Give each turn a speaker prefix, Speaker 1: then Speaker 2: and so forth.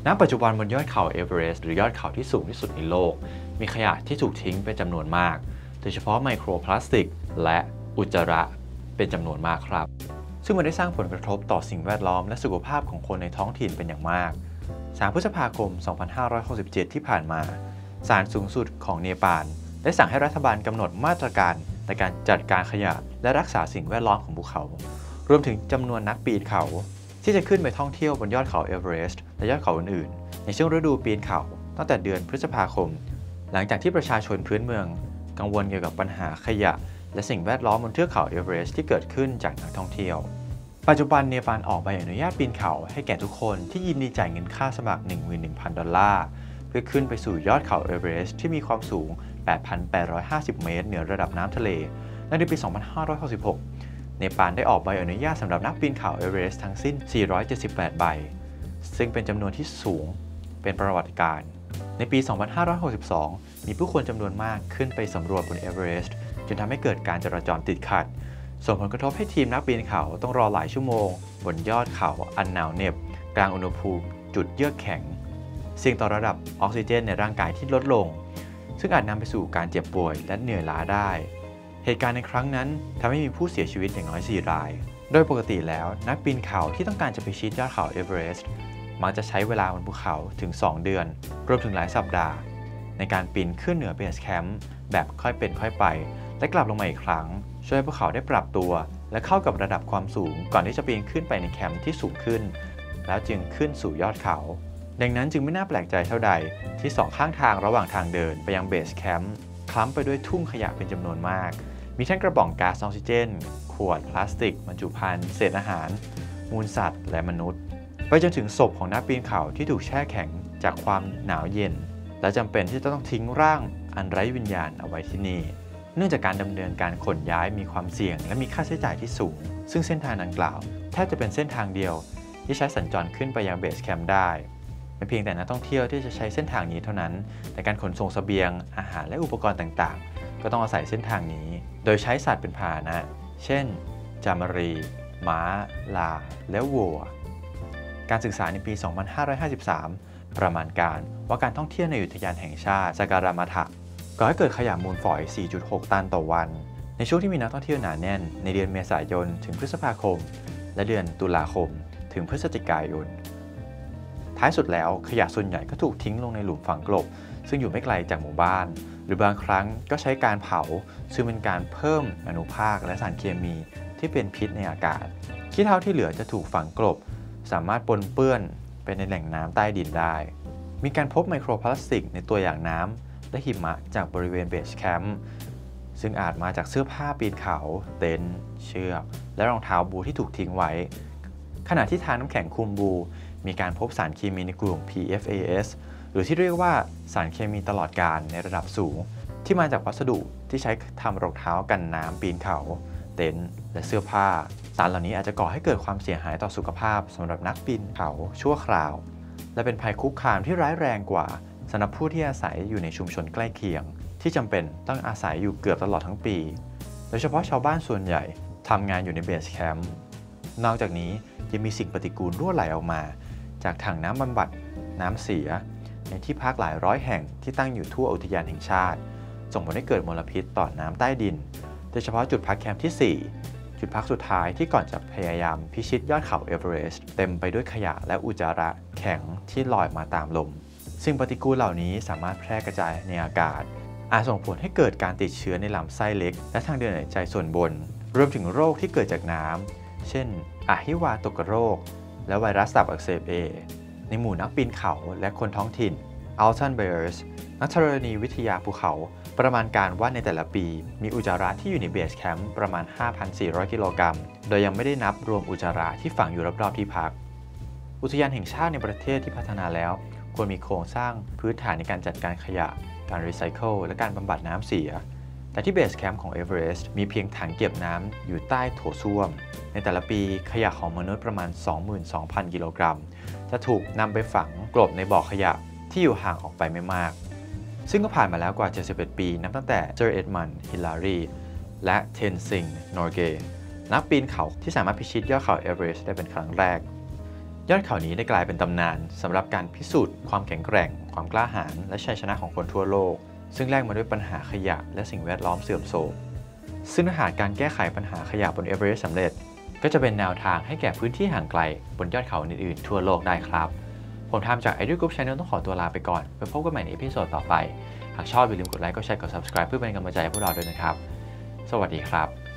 Speaker 1: ณปัจจุบันบนยอดเขาเอเวอเรสต์หรือยอดเขาที่สูงที่สุดในโลกมีขยะที่ถูกทิ้งเป็นจำนวนมากโดยเฉพาะไมโครพลาสติกและอุจจาระเป็นจำนวนมากครับซึ่งมันได้สร้างผลกระทบต่อสิ่งแวดล้อมและสุขภาพของคนในท้องถิ่นเป็นอย่างมาก3 พฤษภาคม 2567 ที่ผ่านมาศาลสูงสุดของเนปาลได้สั่งให้รัฐบาลกำหนดมาตรการในการจัดการขยะและรักษาสิ่งแวดล้อมของภูเขารวมถึงจำนวนนักปีนเขาที่จะขึ้นไปท่องเที่ยวบนยอดเขาเอเวอเรสต์และยอดเขาอื่นๆในช่วงฤดูปีนเขาตั้งแต่เดือนพฤษภาคมหลังจากที่ประชาชนพื้นเมืองกังวลเกี่ยวกับปัญหาขยะและสิ่งแวดล้อมบนเทือกเขาเอเวอเรสต์ที่เกิดขึ้นจากนักท่องเที่ยวปัจจุบันเนปาลออกใบอนุญาตปีนเขาให้แก่ทุกคนที่ยินดีจ่ายเงินค่าสมัคร 11,000 ดอลลาร์เพื่อขึ้นไปสู่ยอดเขาเอเวอเรสต์ที่มีความสูง 8,850 เมตรเหนือระดับน้ำทะเลในปี 2566 เนปาลได้ออกใบอนุญาตสำหรับนักปีนเขาเอเวอเรสต์ทั้งสิ้น 478 ใบซึ่งเป็นจำนวนที่สูงเป็นประวัติการณ์ในปี 2562 มีผู้คนจำนวนมากขึ้นไปสำรวจบนเอเวอเรสต์จนทำให้เกิดการจราจรติดขัดส่งผลกระทบให้ทีมนักปีนเขาต้องรอหลายชั่วโมงบนยอดเขาอันหนาวเหน็บกลางอุณหภูมิจุดเยือกแข็งเสี่ยงต่อระดับออกซิเจนในร่างกายที่ลดลงซึ่งอาจนำไปสู่การเจ็บป่วยและเหนื่อยล้าได้เหตุการณ์ในครั้งนั้นทำให้มีผู้เสียชีวิตอย่างน้อย 4 รายโดยปกติแล้วนักปีนเขาที่ต้องการจะไปชิดยอดเขาเอเวอเรสต์มักจะใช้เวลาบนภูเขาถึง 2 เดือนรวมถึงหลายสัปดาห์ในการปีนขึ้นเหนือเบสแคมป์แบบค่อยเป็นค่อยไปและกลับลงมาอีกครั้งช่วยให้พวกเขาได้ปรับตัวและเข้ากับระดับความสูงก่อนที่จะปีนขึ้นไปในแคมป์ที่สูงขึ้นแล้วจึงขึ้นสู่ยอดเขาดังนั้นจึงไม่น่าแปลกใจเท่าใดที่2 ข้างทางระหว่างทางเดินไปยังเบสแคมป์คล้ำไปด้วยทุ่งขยะเป็นจำนวนมากมีทั้งกระป๋องก๊าซออกซิเจนขวดพลาสติกบรรจุภัณฑ์เศษอาหารมูลสัตว์และมนุษย์ไปจนถึงศพของนักปีนเขาที่ถูกแช่แข็งจากความหนาวเย็นและจำเป็นที่จะต้องทิ้งร่างอันไร้วิญญาณเอาไว้ที่นี่เนื่องจากการดำเนินการขนย้ายมีความเสี่ยงและมีค่าใช้จ่ายที่สูงซึ่งเส้นทางดังกล่าวแทบจะเป็นเส้นทางเดียวที่ใช้สัญจรขึ้นไปยังเบสแคมป์ได้ไม่เพียงแต่นักท่องเที่ยวที่จะใช้เส้นทางนี้เท่านั้นแต่การขนส่งเสบียงอาหารและอุปกรณ์ต่างๆก็ต้องอาศัยเส้นทางนี้โดยใช้สัตว์เป็นพาหนะเช่นจามรีม้าลาและวัวการศึกษาในปี 2553 ประมาณการว่าการท่องเที่ยวในอุทยานแห่งชาติซาการามาทะก่อให้เกิดขยะมูลฝอย 4.6 ตันต่อวันในช่วงที่มีนักท่องเที่ยวหนาแน่นในเดือนเมษายนถึงพฤษภาคมและเดือนตุลาคมถึงพฤศจิกายนท้ายสุดแล้วขยะส่วนใหญ่ก็ถูกทิ้งลงในหลุมฝังกลบซึ่งอยู่ไม่ไกลจากหมู่บ้านหรือบางครั้งก็ใช้การเผาซึ่งเป็นการเพิ่มอนุภาคและสารเคมีที่เป็นพิษในอากาศขี้เถ้าที่เหลือจะถูกฝังกลบสามารถปนเปื้อนไปในแหล่งน้ำใต้ดินได้มีการพบไมโครพลาสติกในตัวอย่างน้ำและหิมะจากบริเวณเบสแคมป์ซึ่งอาจมาจากเสื้อผ้าปีนเขาเต็นท์เชือกและรองเท้าบูทที่ถูกทิ้งไว้ขณะที่ทางน้ำแข็งคุมบูมีการพบสารเคมีในกลุ่ม PFAS หรือที่เรียกว่าสารเคมีตลอดกาลในระดับสูงที่มาจากวัสดุที่ใช้ทำรองเท้ากันน้ำปีนเขาเต็นท์และเสื้อผ้าสารเหล่านี้อาจจะก่อให้เกิดความเสียหายต่อสุขภาพสำหรับนักปีนเขาชั่วคราวและเป็นภัยคุกคามที่ร้ายแรงกว่าสำหรับผู้ที่อาศัยอยู่ในชุมชนใกล้เคียงที่จำเป็นต้องอาศัยอยู่เกือบตลอดทั้งปีโดยเฉพาะชาวบ้านส่วนใหญ่ทำงานอยู่ในเบสแคมป์นอกจากนี้ยังมีสิ่งปฏิกูลรั่วไหลออกมาจากถังน้ำบำบัดน้ำเสียในที่พักหลายร้อยแห่งที่ตั้งอยู่ทั่วอุทยานแห่งชาติส่งผลให้เกิดมลพิษต่อน้ำใต้ดินโดยเฉพาะจุดพักแคมป์ที่ 4 จุดพักสุดท้ายที่ก่อนจะพยายามพิชิตยอดเขาเอเวอเรสต์เต็มไปด้วยขยะและอุจจาระแข็งที่ลอยมาตามลมสิ่งปฏิกูลเหล่านี้สามารถแพร่กระจายในอากาศอาจส่งผลให้เกิดการติดเชื้อในลำไส้เล็กและทางเดินหายใจส่วนบนรวมถึงโรคที่เกิดจากน้ำเช่นอหิวาตกโรคและไวรัสตับอักเสบ A ในหมู่นักปีนเขาและคนท้องถิ่น Alton Bears นักธรณีวิทยาภูเขาประมาณการว่าในแต่ละปีมีอุจจาระที่อยู่ในเบสแคมป์ประมาณ 5,400 กิโลกรัมโดยยังไม่ได้นับรวมอุจจาระที่ฝังอยู่รอบๆที่พักอุทยานแห่งชาติในประเทศที่พัฒนาแล้วควรมีโครงสร้างพื้นฐานในการจัดการขยะการรีไซเคิลและการบำบัดน้ำเสียแต่ที่เบสแคมป์ของเอเวอเรสต์มีเพียงถังเก็บน้ำอยู่ใต้โถส้วมในแต่ละปีขยะของมนุษย์ประมาณ 22,000 กิโลกรัมจะถูกนำไปฝังกลบในบ่อขยะที่อยู่ห่างออกไปไม่มากซึ่งก็ผ่านมาแล้วกว่า 71 ปีนับตั้งแต่เจอร์เอ็ดมันด์ ฮิลลารีและเทนซิง นอร์เกย์นักปีนเขาที่สามารถพิชิตยอดเขาเอเวอเรสต์ได้เป็นครั้งแรก ยอดเขานี้ได้กลายเป็นตำนานสำหรับการพิสูจน์ความแข็งแกร่งความกล้าหาญและชัยชนะของคนทั่วโลกซึ่งแลกมาด้วยปัญหาขยะและสิ่งแวดล้อมเสื่อมโทรมซึ่งถ้าหากการแก้ไขปัญหาขยะบนเอเวอเรสต์สำเร็จก็จะเป็นแนวทางให้แก่พื้นที่ห่างไกลบนยอดเขาอื่นๆทั่วโลกได้ครับผมทำจาก Ideal Group Channel ต้องขอตัวลาไปก่อนไว้พบกันใหม่ในเอพิโซดต่อไปหากชอบอย่าลืมกดไลค์กดแชร์กด Subscribe เพื่อเป็นกำลังใจให้พวกเราด้วยนะครับสวัสดีครับ